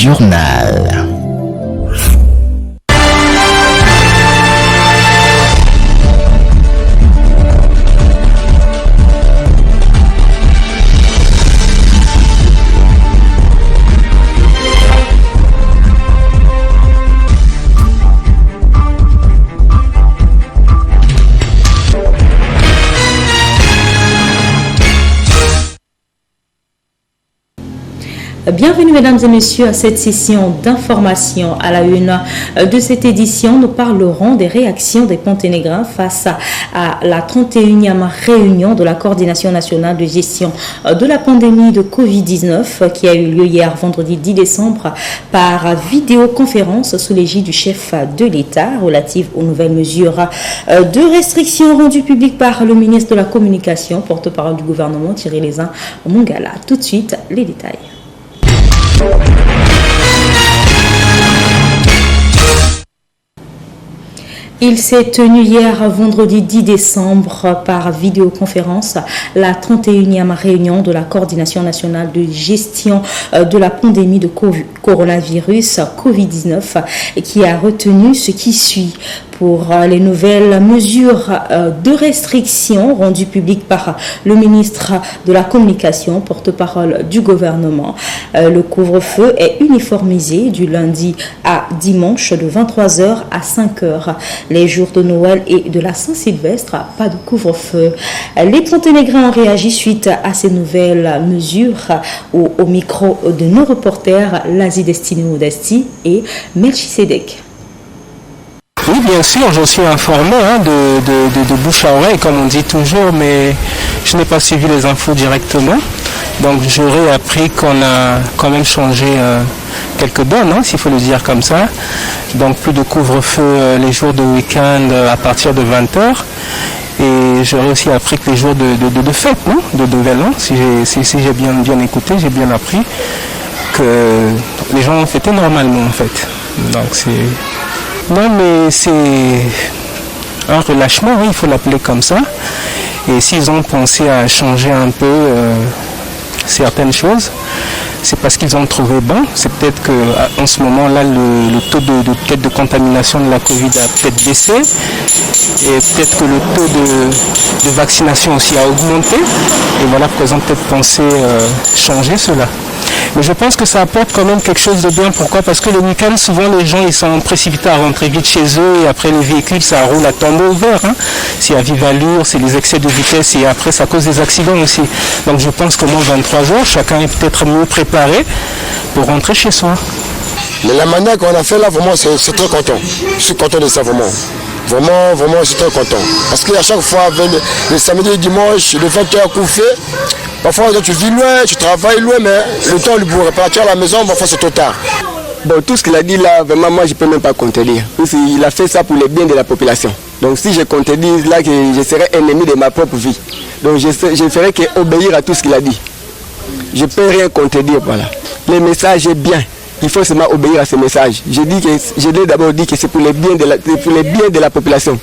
journal. Bienvenue mesdames et messieurs à cette session d'information. À la une de cette édition, nous parlerons des réactions des Ponténégrins face à la 31e réunion de la coordination nationale de gestion de la pandémie de Covid-19 qui a eu lieu hier vendredi 10 décembre par vidéoconférence sous l'égide du chef de l'État relative aux nouvelles mesures de restriction rendues publiques par le ministre de la Communication, porte-parole du gouvernement Thierry Lézin Mongala. Tout de suite, les détails. Il s'est tenu hier vendredi 10 décembre par vidéoconférence la 31e réunion de la coordination nationale de gestion de la pandémie de coronavirus Covid-19 qui a retenu ce qui suit pour les nouvelles mesures de restriction rendues publiques par le ministre de la Communication, porte-parole du gouvernement. Le couvre-feu est uniformisé du lundi à dimanche de 23h à 5h. Les jours de Noël et de la Saint-Sylvestre, pas de couvre-feu. Les Ponténégrins ont réagi suite à ces nouvelles mesures au micro de nos reporters Lazi Destiné Modesti et Melchisedek. Oui, bien sûr, je suis informé de bouche à oreille, comme on dit toujours, mais je n'ai pas suivi les infos directement. Donc j'aurais appris qu'on a quand même changé quelques donnes, s'il faut le dire comme ça. Donc plus de couvre-feu les jours de week-end à partir de 20h. Et j'aurais aussi appris que les jours de fête, de Nouvel An, si j'ai bien écouté, j'ai bien appris que les gens ont fêté normalement en fait. Donc c'est... Non, mais c'est un relâchement, il faut l'appeler comme ça. Et s'ils ont pensé à changer un peu certaines choses, c'est parce qu'ils ont trouvé bon. C'est peut-être qu'en ce moment-là, le taux de contamination de la Covid a peut-être baissé. Et peut-être que le taux de vaccination aussi a augmenté. Et voilà pourquoi ils ont peut-être pensé changer cela. Mais je pense que ça apporte quand même quelque chose de bien. Pourquoi? Parce que le week-end, souvent les gens ils sont précipités à rentrer vite chez eux et après les véhicules ça roule à tombeau ouvert. C'est à vive allure, c'est les excès de vitesse et après ça cause des accidents aussi. Donc je pense qu'au moins 23h, chacun est peut-être mieux préparé pour rentrer chez soi. Mais la manière qu'on a fait là, vraiment, c'est très content. Je suis content de ça, vraiment. Vraiment, je suis très content. Parce qu'à chaque fois, le samedi et le dimanche, le 20h couché, parfois tu vis loin, tu travailles loin, mais le temps pour repartir à la maison, parfois c'est trop tard. Bon, tout ce qu'il a dit là, vraiment, moi je ne peux même pas contredire. Il a fait ça pour le bien de la population. Donc si je contredis là, que je serais ennemi de ma propre vie. Donc je ne ferai qu'obéir à tout ce qu'il a dit. Je ne peux rien contredire, voilà. Le message est bien. Il faut seulement obéir à ce message. Je l'ai d'abord dit que c'est pour le bien de la population.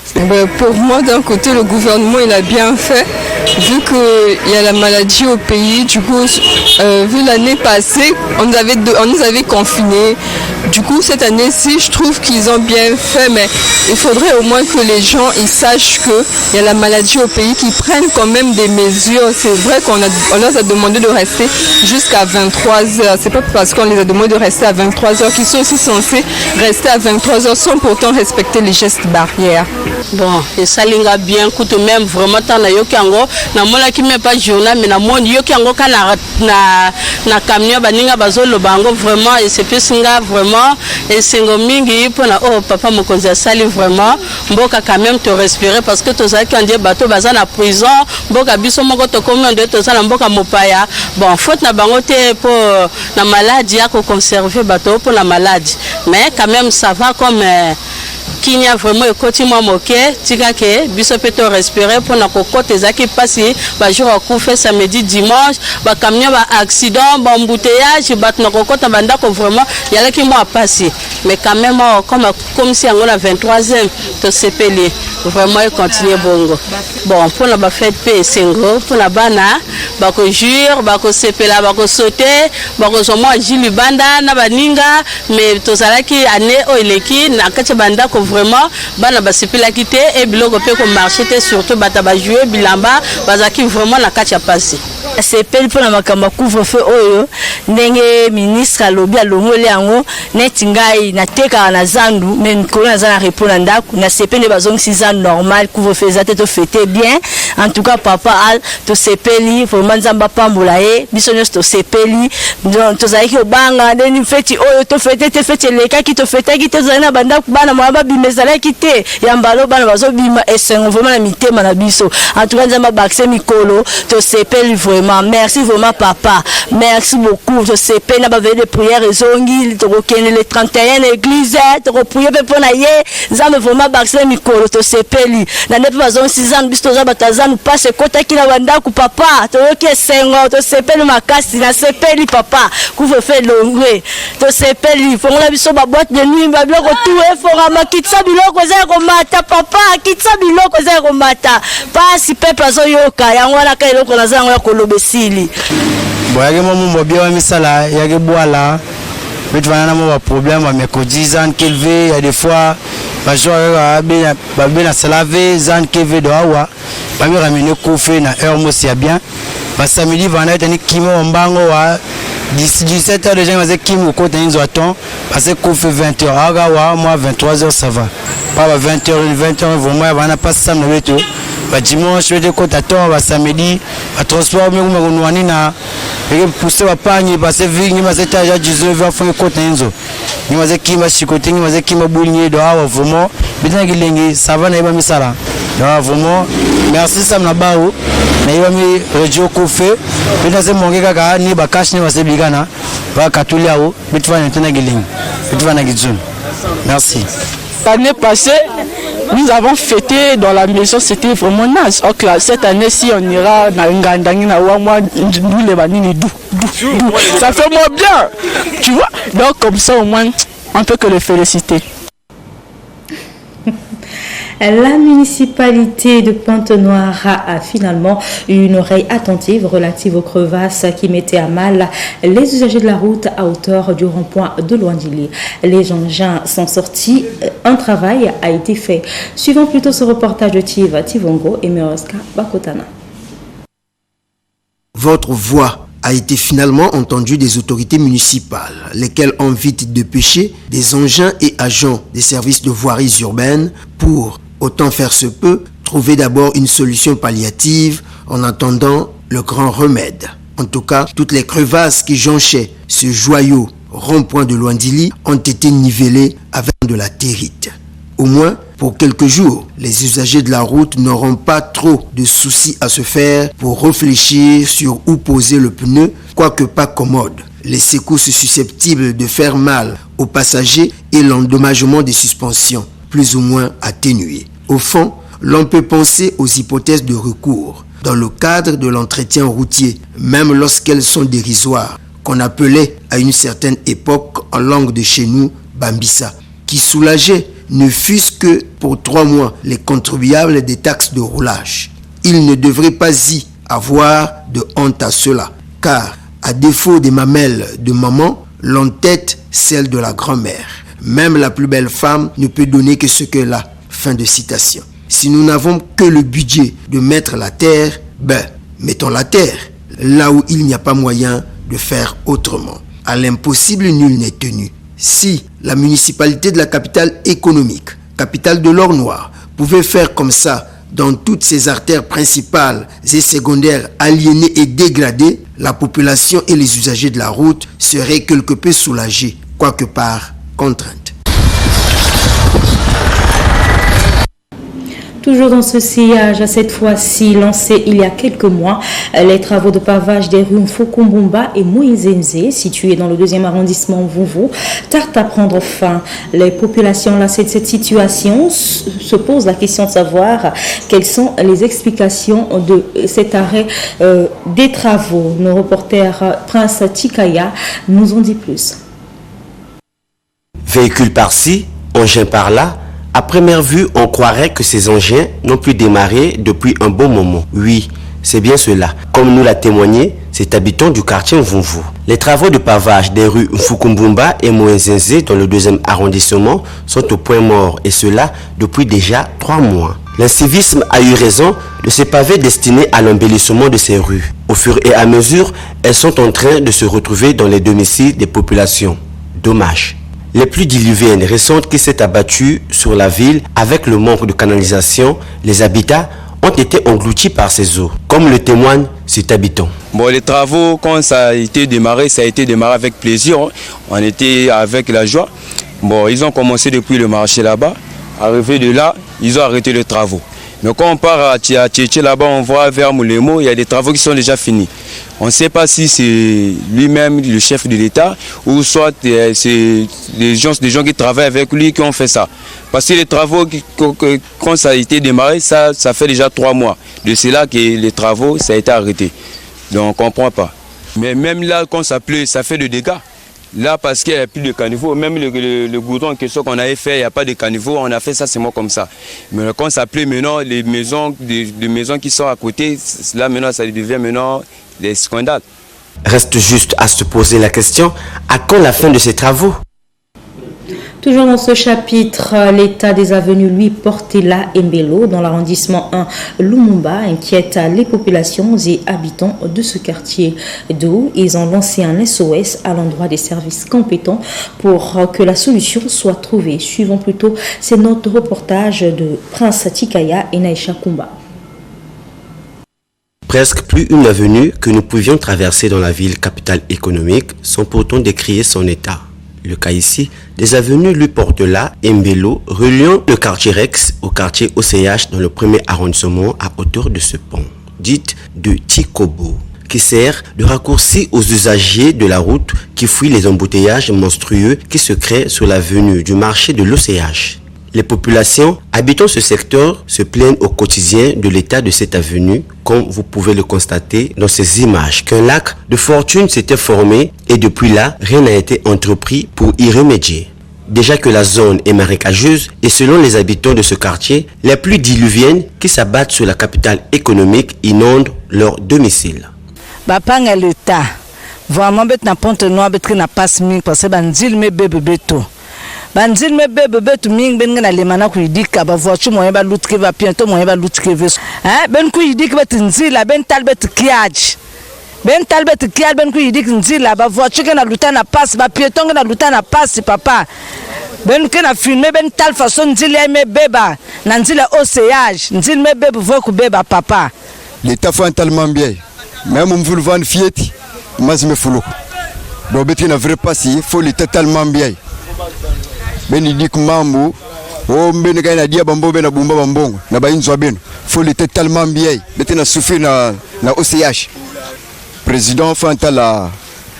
Pour moi, d'un côté, le gouvernement il a bien fait, vu qu'il y a la maladie au pays. Du coup, vu l'année passée, on nous avait confinés. Du coup, cette année-ci, je trouve qu'ils ont bien fait, mais il faudrait au moins que les gens ils sachent qu'il y a la maladie au pays, qu'ils prennent quand même des mesures. C'est vrai qu'on leur a demandé de rester jusqu'à 23h. C'est pas parce qu'on les a demandé de rester à 23h qu'ils sont aussi censés rester à 23h sans pourtant respecter les gestes barrières. Bon, et ça l'inga bien coûte même vraiment tant na yokango na mona qui met pas journal mais na mon yokango kana na camion baninga bazolo bango vraiment et c'est plus singa vraiment et singo mingi pona oh papa mokonzi sali vraiment mboka quand même te respirer parce que to ça quand dit bateau baza na prison mboka biso moko to comme on doit to ça na mboka mopaya bon faute na bango te pour na maladie à conserver bateau pour la maladie mais quand même ça va comme qu'il y a vraiment un côté moqué, tika que biso peut respirer pour na cocotte ezaki passer ba jour à coup fait samedi dimanche ba camion ba accident ba embouteillage ba na cocotte banda ko vraiment il y a qui moi passer mais quand même comme si on a 23e to sepeli vraiment continuer bongo bon pour la ba fête pe singo pour la bana bakojuire bakosepela bakosote bakozomwa jili banda na baninga mais tozalaki année oyo eleki na kati bandako vraiment bana basepelaki te e biloko mpe komarche te surtout bata bajouer bilamba bazalaki vraiment na kati ya pasi sepeli mpona makambo couvre-feu oyo ndenge ministre alobi alongoli yango neti ngai natekaka na zandu mais mikolo naza na repos na ndako na sepeli nde bazongisi zandu normal couvre-feu eza te tofete bien en tout cas papa al tosepeli vraiment nzambe apambola ye biso nyonso tosepeli tozalaki obanga ndeni feti oyo tofete te feti elekaki tofetaki te tozali na bandako bana moya babima ezalaki te yambalo bana bazobima esengo vraiment na mitema na biso en tout cas nzambe abakise mikolo tosepeli vraiment merci vraiment papa merci beaucoup tosepeli na baveye de prière ezongi tokokende le 31 na église tokopriye mpe mpo na ye nzambe vraiment abakise mikolo tosepeli na nde mpe bazongisi zandu biso toza bato azandu pasi ekotaki na bandako papa toyoki esengo tosepeli makasi nasepeli papa couvre-feu elongwe tosepeli fongola biso baboîte de nuit babiloko tu efongama kitisa biloko eza ya komata papa kitisa biloko eza ya komata pasi pepe azoyoka yango wana ka eloko naza yango ya koloba esili boyaki mo mumbo bia wa misala yaki bwala bitu wana mo ba problème ba mercredi zan kelve ya des fois ba joie ba bena salave zan kelve do awa ba mi ramene kofe na heure mo sia bien ba samedi vana tani kimo mbango wa 17h de gens avaient kim au côté ils attend parce que kofe 20h aga wa moi 23h ça va pas 20h vraiment vana pas ça na beto ba dimanche de côté attend ba samedi ba transport mais on wani na et pousser ba panye parce que vingi ma c'est à 19h font côté enzo ni ma c'est kim ba chikote ni ma c'est kim ba boulnier do awa vraiment bitan gilengi ça va na ba misala donc vraiment merci Sam na bao na iba mi radio kofe bitan c'est monge kaka ni ba cash ni ba se bigana ba katulia o bitwa na tena gilengi bitwa na gizun merci. L'année passée, nous avons fêté dans la maison, c'était vraiment nice. Okay, cette année-ci, on ira dans Ngandani, ça fait moins bien, tu vois. Donc comme ça, au moins, on peut que le féliciter. La municipalité de Pointe-Noire a finalement eu une oreille attentive relative aux crevasses qui mettaient à mal les usagers de la route à hauteur du rond-point de Luandili. Les engins sont sortis, un travail a été fait. Suivons plutôt ce reportage de Tivongo et Meroska Bakotana. Votre voix a été finalement entendue des autorités municipales, lesquelles ont vite dépêché des engins et agents des services de voiries urbaines pour, autant faire se peut, trouver d'abord une solution palliative en attendant le grand remède. En tout cas, toutes les crevasses qui jonchaient ce joyau rond-point de Luandili ont été nivellées avec de la territe. Au moins, pour quelques jours, les usagers de la route n'auront pas trop de soucis à se faire pour réfléchir sur où poser le pneu, quoique pas commode. Les secousses susceptibles de faire mal aux passagers et l'endommagement des suspensions, plus ou moins atténuées. Au fond, l'on peut penser aux hypothèses de recours dans le cadre de l'entretien routier, même lorsqu'elles sont dérisoires, qu'on appelait à une certaine époque en langue de chez nous Bambissa, qui soulageait ne fût-ce que pour 3 mois les contribuables des taxes de roulage. Il ne devrait pas y avoir de honte à cela, car à défaut des mamelles de maman, l'on tête celle de la grand-mère. Même la plus belle femme ne peut donner que ce qu'elle a. Fin de citation. Si nous n'avons que le budget de mettre la terre, mettons la terre là où il n'y a pas moyen de faire autrement. À l'impossible, nul n'est tenu. Si la municipalité de la capitale économique, capitale de l'or noir, pouvait faire comme ça dans toutes ses artères principales et secondaires aliénées et dégradées, la population et les usagers de la route seraient quelque peu soulagés, quoique par contrainte. Toujours dans ce sillage, cette fois-ci lancé il y a quelques mois, les travaux de pavage des rues Mfokombomba et Moïsenze, situés dans le 2e arrondissement Vouvou, tardent à prendre fin. Les populations lassées de cette situation se posent la question de savoir quelles sont les explications de cet arrêt des travaux. Nos reporters Prince Tikaya nous en dit plus. Véhicules par-ci, engins par-là. À première vue, on croirait que ces engins n'ont plus démarré depuis un bon moment. Oui, C'est bien cela, comme nous l'a témoigné cet habitant du quartier Mvumvu. Les travaux de pavage des rues Mfukumbumba et Mouenzenze dans le 2e arrondissement sont au point mort, et cela depuis déjà 3 mois. L'incivisme a eu raison de ces pavés destinés à l'embellissement de ces rues. Au fur et à mesure, elles sont en train de se retrouver dans les domiciles des populations. Dommage. Les pluies diluviennes récentes qui s'est abattues sur la ville avec le manque de canalisation, les habitats ont été engloutis par ces eaux, comme le témoigne cet habitant. Bon, les travaux, quand ça a été démarré avec plaisir. On était avec la joie. Bon, ils ont commencé depuis le marché là-bas. Arrivé de là, ils ont arrêté les travaux. Mais quand on part à Tchétché là-bas, on voit vers Moulemo, il y a des travaux qui sont déjà finis. On ne sait pas si c'est lui-même le chef de l'État ou soit c'est des gens qui travaillent avec lui qui ont fait ça. Parce que les travaux, quand ça a été démarré, ça fait déjà 3 mois. De cela que les travaux, ça a été arrêté. Donc on ne comprend pas. Mais même là, quand ça pleut, ça fait des dégâts. Là, parce qu'il n'y a plus de caniveau, même le goudron qu'on avait fait, il n'y a pas de caniveau, on a fait ça seulement comme ça. Mais quand ça pleut maintenant, les maisons qui sont à côté, là maintenant, ça devient maintenant des scandales. Reste juste à se poser la question, à quand la fin de ces travaux? Toujours dans ce chapitre, l'état des avenues Louis Portela et Mbelo dans l'arrondissement 1 Lumumba inquiète les populations et habitants de ce quartier, d'où ils ont lancé un SOS à l'endroit des services compétents pour que la solution soit trouvée. Suivons plutôt ces notes de reportage de Prince Tikaya et Naïcha Kumba. Presque plus une avenue que nous pouvions traverser dans la ville capitale économique sans pourtant décrier son état. Le cas ici, des avenues Louis Portela et Mbelo reliant le quartier Rex au quartier OCH dans le 1er arrondissement à hauteur de ce pont, dite de Tikobo, qui sert de raccourci aux usagers de la route qui fuient les embouteillages monstrueux qui se créent sur l'avenue du marché de l'OCH. Les populations habitant ce secteur se plaignent au quotidien de l'état de cette avenue, comme vous pouvez le constater dans ces images, qu'un lac de fortune s'était formé et depuis là, rien n'a été entrepris pour y remédier. Déjà que la zone est marécageuse et selon les habitants de ce quartier, les pluies diluviennes qui s'abattent sur la capitale économique inondent leur domicile. Bapanga l'état, vraiment bête na ponte noir bête na passe ming parce que bandil me bébé beto. Bandil me bébé beto ming ben na lemana ku idika ba voiture moyen ba lutke ba piento moyen ba lutke ves. Ben ku idika bet nzila ben talbet kiaj. Ben talbet kiaj ben ku idika nzila ba voiture na lutana passe ba piento na lutana passe papa. Ben que na filmé ben tal façon nzila me beba na nzila OCH nzila me bebe voku beba papa. L'état fait tellement bien. Même on veut vendre fieti, mais me foulou. Bon, bête na vrai passé, faut l'état tellement bien. Ben il dit que mambo, oh ben quand il dit bambo ben abumba bambongo, na ba inzo ben, faut l'état tellement bien. Bête na souffrir na OCH. Président Fantala,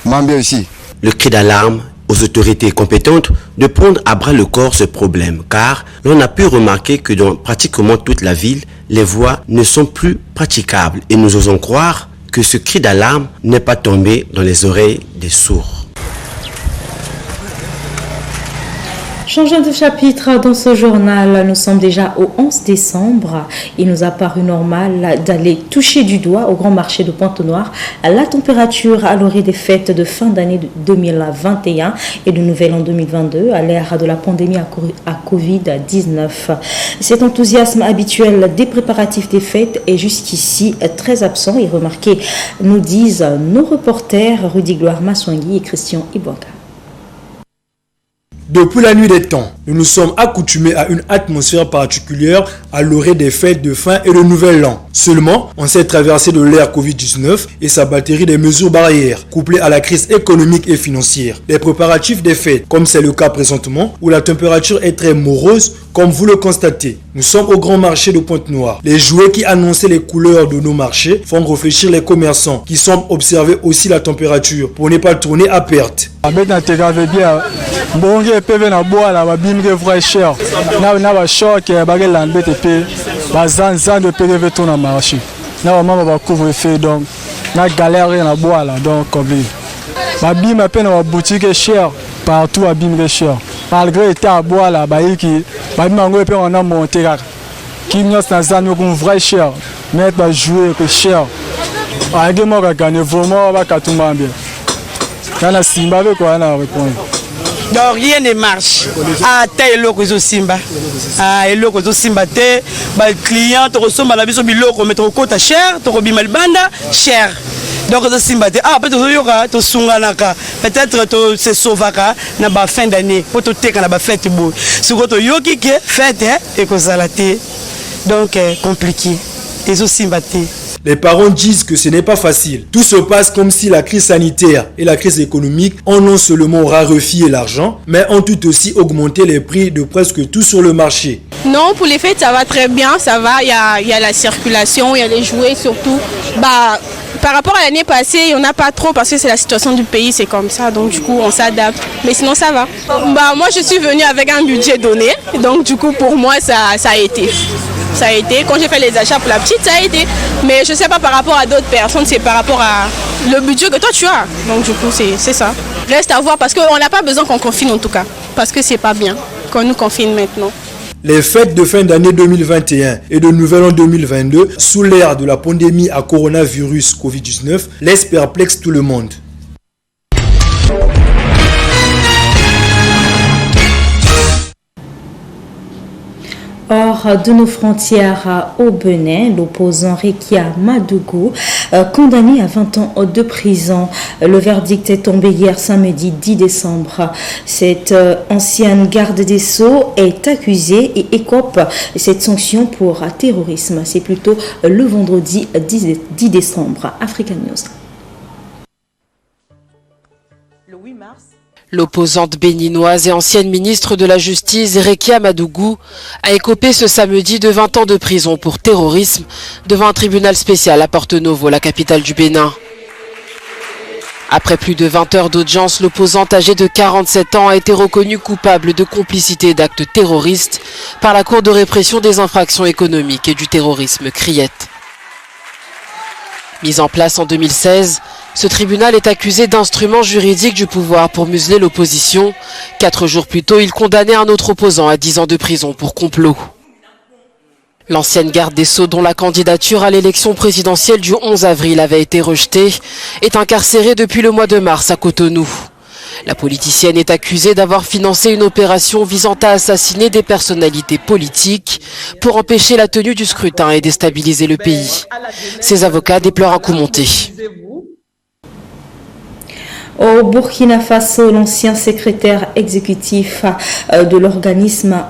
mambo aussi. Le cri d'alarme aux autorités compétentes de prendre à bras le corps ce problème, car l'on a pu remarquer que dans pratiquement toute la ville, les voies ne sont plus praticables et nous osons croire que ce cri d'alarme n'est pas tombé dans les oreilles des sourds. Changeons de chapitre dans ce journal, nous sommes déjà au 11 décembre. Il nous a paru normal d'aller toucher du doigt au grand marché de Pointe-Noire la température à l'orée des fêtes de fin d'année 2021 et de nouvel an 2022 à l'ère de la pandémie à Covid-19. Cet enthousiasme habituel des préparatifs des fêtes est jusqu'ici très absent et remarqué, nous disent nos reporters Rudy Gloire Maswangui et Christian Ibouaka. Depuis la nuit des temps, nous nous sommes accoutumés à une atmosphère particulière à l'orée des fêtes de fin et de nouvel an. Seulement, on s'est traversé de l'ère Covid-19 et sa batterie des mesures barrières, couplées à la crise économique et financière. Les préparatifs des fêtes, comme c'est le cas présentement, où la température est très morose, comme vous le constatez. Nous sommes au grand marché de Pointe-Noire. Les jouets qui annonçaient les couleurs de nos marchés font réfléchir les commerçants qui semblent observer aussi la température pour ne pas tourner à perte. Partout à Bimre cher. Malgré l'état à bois là, qui mango on a monté qui nous dans un vrai cher, mais jouer que cher. ayeke moko agane vraiment bakatuma bien kana simba be quoi na répondre. Donc rien ne marche. Ah, t'as eloko zo simba. Ah, eloko zo simba te. Ba client to resomba la biso biloko mettre au kota cher, to robima banda cher. Donc zo simba te. Ah, peut-être yoka to sunganaka. Peut-être to se sauvaka na ba fin d'année. Pour to teka na ba fête bo. Suko to yoki ke fête et ko salate. Donc compliqué. Et zo simba te. Les parents disent que ce n'est pas facile. Tout se passe comme si la crise sanitaire et la crise économique ont non seulement raréfié l'argent, mais ont tout aussi augmenté les prix de presque tout sur le marché. Non, pour les fêtes, ça va très bien, ça va. Il y a la circulation, il y a les jouets surtout. Par rapport à l'année passée, il n'y en a pas trop parce que c'est la situation du pays, c'est comme ça. Donc du coup, on s'adapte. Mais sinon, ça va. Moi, je suis venue avec un budget donné. Donc du coup, pour moi, ça a été. Ça a été. Quand j'ai fait les achats pour la petite, ça a été. Mais je ne sais pas par rapport à d'autres personnes, c'est par rapport à le budget que toi tu as. Donc du coup, c'est ça. Reste à voir parce qu'on n'a pas besoin qu'on confine en tout cas. Parce que c'est pas bien qu'on nous confine maintenant. Les fêtes de fin d'année 2021 et de Nouvel An 2022, sous l'ère de la pandémie à coronavirus Covid-19, laissent perplexe tout le monde. Hors de nos frontières au Bénin, l'opposant Rekia Madougou, condamné à 20 ans de prison. Le verdict est tombé hier samedi 10 décembre. Cette ancienne garde des Sceaux est accusée et écope cette sanction pour terrorisme. C'est plutôt le vendredi 10 décembre. Africa News. L'opposante béninoise et ancienne ministre de la Justice, Rekia Madougou, a écopé ce samedi de 20 ans de prison pour terrorisme devant un tribunal spécial à Porto-Novo, la capitale du Bénin. Après plus de 20 heures d'audience, l'opposante âgée de 47 ans a été reconnue coupable de complicité d'actes terroristes par la Cour de répression des infractions économiques et du terrorisme CRIET. Mise en place en 2016, ce tribunal est accusé d'instruments juridiques du pouvoir pour museler l'opposition. 4 jours plus tôt, il condamnait un autre opposant à 10 ans de prison pour complot. L'ancienne garde des Sceaux, dont la candidature à l'élection présidentielle du 11 avril avait été rejetée, est incarcérée depuis le mois de mars à Cotonou. La politicienne est accusée d'avoir financé une opération visant à assassiner des personnalités politiques pour empêcher la tenue du scrutin et déstabiliser le pays. Ses avocats déplorent un coup monté. Au Burkina Faso, l'ancien secrétaire exécutif de l'organisme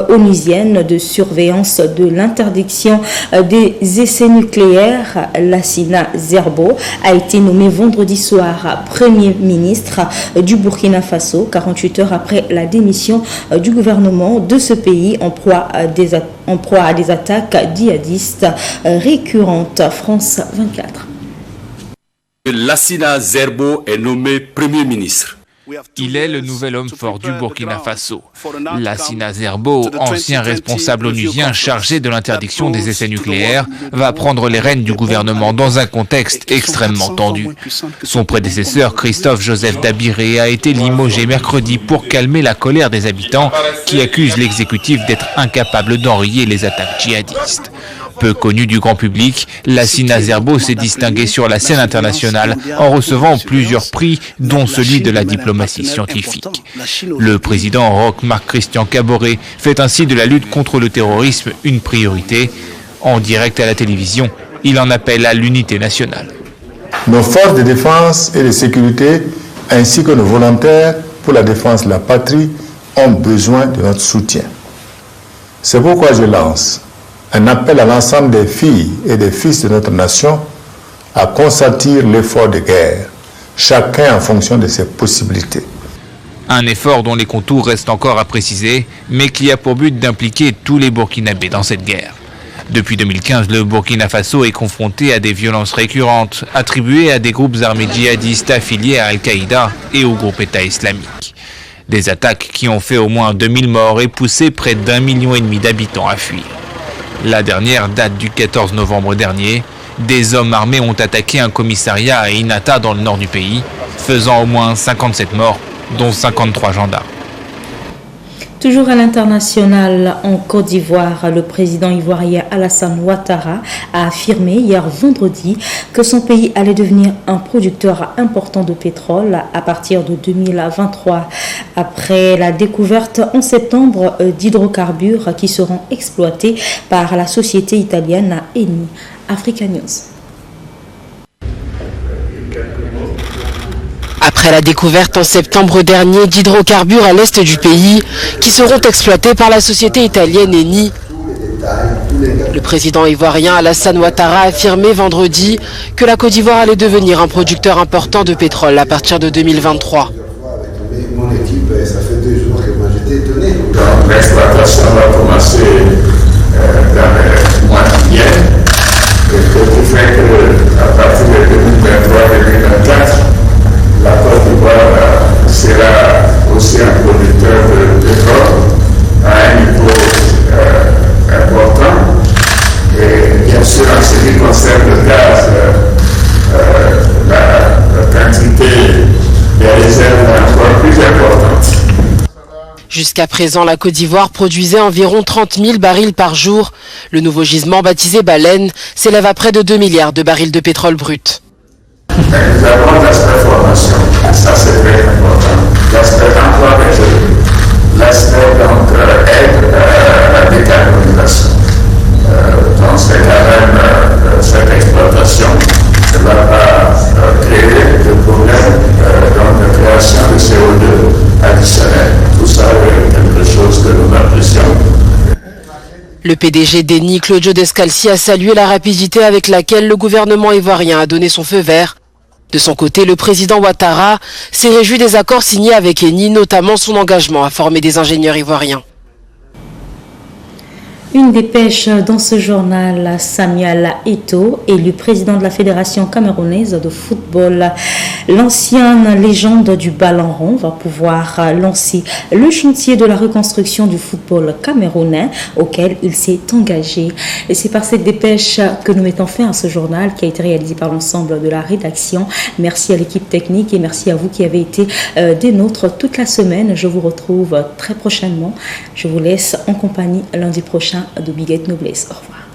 onusienne de surveillance de l'interdiction des essais nucléaires, Lassina Zerbo, a été nommé vendredi soir Premier ministre du Burkina Faso, 48 heures après la démission du gouvernement de ce pays en proie à des attaques djihadistes récurrentes. France 24. Lassina Zerbo est nommé Premier ministre. Il est le nouvel homme fort du Burkina Faso. Lassina Zerbo, ancien responsable onusien chargé de l'interdiction des essais nucléaires, va prendre les rênes du gouvernement dans un contexte extrêmement tendu. Son prédécesseur, Christophe Joseph Dabiré, a été limogé mercredi pour calmer la colère des habitants qui accusent l'exécutif d'être incapable d'enrayer les attaques djihadistes. Peu connu du grand public, Lassina Zerbo s'est distingué sur la scène internationale en recevant plusieurs prix, dont celui de la diplomatie scientifique. Le président Roch-Marc Christian Kaboré fait ainsi de la lutte contre le terrorisme une priorité. En direct à la télévision, il en appelle à l'unité nationale. Nos forces de défense et de sécurité, ainsi que nos volontaires pour la défense de la patrie, ont besoin de notre soutien. C'est pourquoi je lance un appel à l'ensemble des filles et des fils de notre nation à consentir l'effort de guerre, chacun en fonction de ses possibilités. Un effort dont les contours restent encore à préciser, mais qui a pour but d'impliquer tous les Burkinabés dans cette guerre. Depuis 2015, le Burkina Faso est confronté à des violences récurrentes, attribuées à des groupes armés djihadistes affiliés à Al-Qaïda et au groupe État islamique. Des attaques qui ont fait au moins 2000 morts et poussé près d'1,5 million d'habitants à fuir. La dernière date du 14 novembre dernier. Des hommes armés ont attaqué un commissariat à Inata dans le nord du pays, faisant au moins 57 morts, dont 53 gendarmes. Toujours à l'international, en Côte d'Ivoire, le président ivoirien Alassane Ouattara a affirmé hier vendredi que son pays allait devenir un producteur important de pétrole à partir de 2023, après la découverte en septembre d'hydrocarbures qui seront exploités par la société italienne Eni. Africa News. Après la découverte en septembre dernier d'hydrocarbures à l'est du pays qui seront exploités par la société italienne Eni, le président ivoirien Alassane Ouattara a affirmé vendredi que la Côte d'Ivoire allait devenir un producteur important de pétrole à partir de 2023. Mon équipe, ça fait 2 jours que moi j'étais étonné. L'exploitation va commencer dans les mois qui viennent. Ce qui fait qu'à partir de 2023-2024, la Côte d'Ivoire sera aussi un producteur de pétrole à un niveau important. Et bien sûr, en ce qui concerne le gaz, la quantité des réserves est encore plus importante. Jusqu'à présent, la Côte d'Ivoire produisait environ 30 000 barils par jour. Le nouveau gisement, baptisé Baleine, s'élève à près de 2 milliards de barils de pétrole brut. Nous avons l'aspect formation, ça c'est très important. L'aspect emploi des jeunes, l'aspect donc aide à la décarbonisation. Donc c'est quand même cette exploitation ne va pas créer de problème de création de CO2 additionnel. Tout ça est quelque chose que nous apprécions. Le PDG d'Eni, Claudio Descalzi, a salué la rapidité avec laquelle le gouvernement ivoirien a donné son feu vert. De son côté, le président Ouattara s'est réjoui des accords signés avec Eni, notamment son engagement à former des ingénieurs ivoiriens. Une dépêche dans ce journal, Samuel Eto'o, élu président de la Fédération camerounaise de football. L'ancienne légende du ballon rond va pouvoir lancer le chantier de la reconstruction du football camerounais auquel il s'est engagé. Et c'est par cette dépêche que nous mettons fin à ce journal qui a été réalisé par l'ensemble de la rédaction. Merci à l'équipe technique et merci à vous qui avez été des nôtres toute la semaine. Je vous retrouve très prochainement. Je vous laisse en compagnie lundi prochain de Biguette Noblesse. Au revoir.